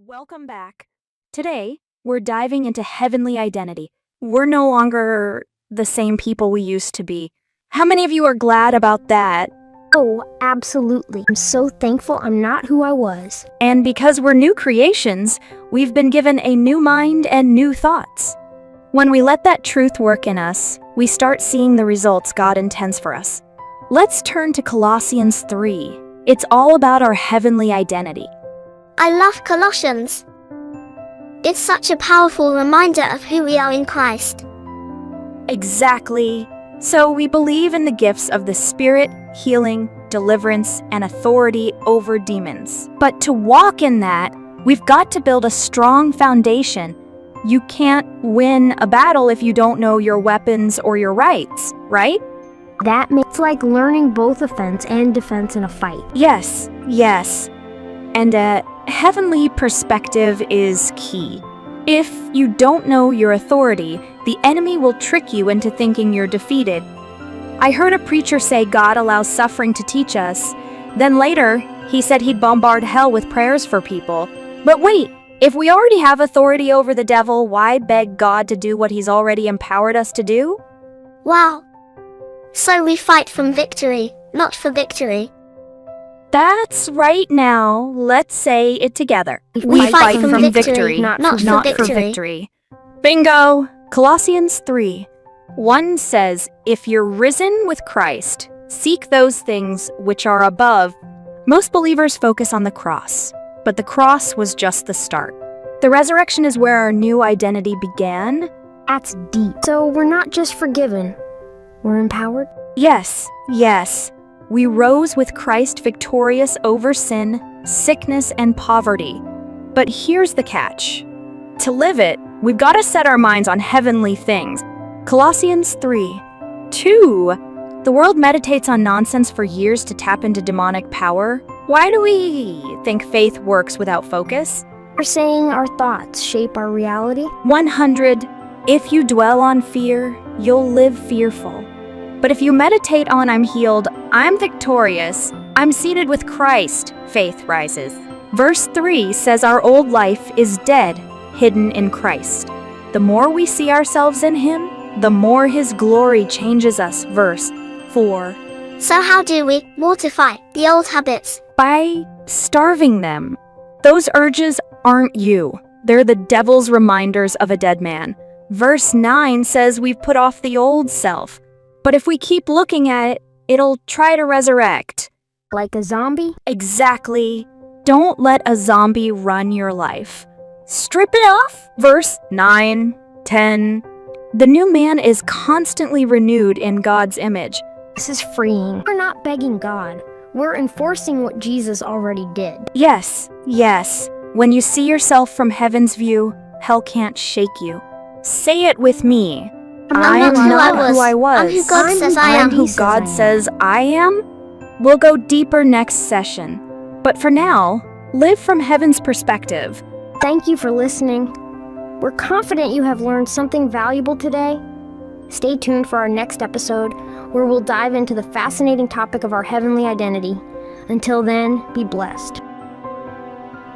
Welcome back. Today, we're diving into heavenly identity. We're no longer the same people we used to be. How many of you are glad about that? Oh, absolutely. I'm so thankful I'm not who I was. And because we're new creations, we've been given a new mind and new thoughts. When we let that truth work in us, we start seeing the results God intends for us. Let's turn to Colossians 3. It's all about our heavenly identity. I love Colossians. It's such a powerful reminder of who we are in Christ. Exactly. So we believe in the gifts of the Spirit, healing, deliverance, and authority over demons. But to walk in that, we've got to build a strong foundation. You can't win a battle if you don't know your weapons or your rights, right? That makes like learning both offense and defense in a fight. Yes. And a heavenly perspective is key. If you don't know your authority, the enemy will trick you into thinking you're defeated. I heard a preacher say God allows suffering to teach us. Then later, he said he'd bombard hell with prayers for people. But wait, if we already have authority over the devil, why beg God to do what he's already empowered us to do? Wow. So we fight from victory, not for victory. That's right now. Let's say it together. We fight from victory, not for for victory. Bingo! Colossians 3:1 says, "If you're risen with Christ, seek those things which are above." Most believers focus on the cross, but the cross was just the start. The resurrection is where our new identity began. That's deep. So we're not just forgiven, we're empowered? Yes. We rose with Christ victorious over sin, sickness, and poverty. But here's the catch. To live it, we've got to set our minds on heavenly things. Colossians 3:2. The world meditates on nonsense for years to tap into demonic power. Why do we think faith works without focus? We're saying our thoughts shape our reality? 100. If you dwell on fear, you'll live fearful. But if you meditate on I'm healed, I'm victorious, I'm seated with Christ, faith rises. Verse 3 says our old life is dead, hidden in Christ. The more we see ourselves in Him, the more His glory changes us. Verse 4. So how do we mortify the old habits? By starving them. Those urges aren't you. They're the devil's reminders of a dead man. Verse 9 says we've put off the old self. But if we keep looking at it, it'll try to resurrect. Like a zombie? Exactly. Don't let a zombie run your life. Strip it off. Verse 9, 10. The new man is constantly renewed in God's image. This is freeing. We're not begging God. We're enforcing what Jesus already did. Yes. When you see yourself from heaven's view, hell can't shake you. Say it with me. I am not who I was. I'm who God says I am. I'm who God says I am. We'll go deeper next session. But for now, live from heaven's perspective. Thank you for listening. We're confident you have learned something valuable today. Stay tuned for our next episode, where we'll dive into the fascinating topic of our heavenly identity. Until then, be blessed.